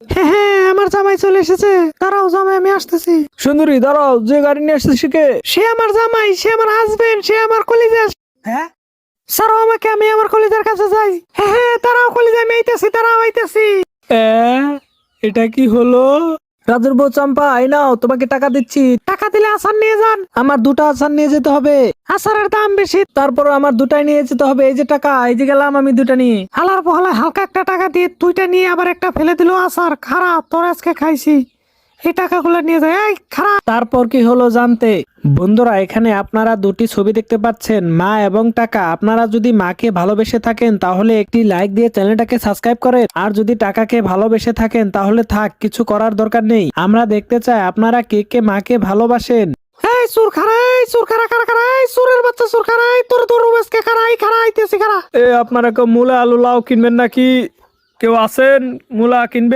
হ্যাঁ হ্যাঁ, আমার জামাই চলে এসেছে। দাঁড়াও জামাই, আমি আসতেছি। সুন্দরী দাঁড়াও, যে গাড়ি নিয়ে আসছে সে কে? সে আমার জামাই, সে আমার হাজবেন্ড, সে আমার কলিজা। হ্যাঁ ছাড়ো আমাকে, আমি আমার কলিজার কাছে যাই। হ্যাঁ হ্যাঁ, দাঁড়াও কলিজা, আমি আইতেছি, দাঁড়াও আইতেছি। এটা কি হলো? রাজুর বউ চম্পা, এই নাও, তোমাকে টাকা দিচ্ছি। টাকা দিলে আচার নিয়ে যান। আমার দুটো আচার নিয়ে যেতে হবে। আচারের দাম বেশি। তারপর আমার দুটাই নিয়ে যেতে হবে। এই যে টাকা, এই যে গেলাম আমি দুটা নিয়ে। হালার পহলা হালকা একটা টাকা দিয়ে দুইটা নিয়ে আবার একটা ফেলে দিল। আচার খারাপ, তোর আজকে খাইছি। এই টাকাগুলো নিয়ে যায়। এই খারাপ। তারপর কি হলো জানতে? বন্ধুরা, এখানে আপনারা দুটি ছবি দেখতে পাচ্ছেন, মা এবং টাকা। আপনারা যদি মাকে ভালোবেসে থাকেন তাহলে একটি লাইক দিয়ে চ্যানেলটাকে সাবস্ক্রাইব করেন, আর যদি টাকাকে ভালোবেসে থাকেন তাহলে থাক, কিছু করার দরকার নেই। আমরা দেখতে চাই আপনারা কে কে মাকে ভালোবাসেন। এই সুর খারাই, সুর খারা খারা খারাই, সুরের বাচ্চা সুর খারাই, তোর তোর আজকে খারাই খারাইতেছি খারা। আপনারা কেউ মূলা আলু লাউ কিনবেন নাকি? কেউ আছেন মূলা কিনবেন?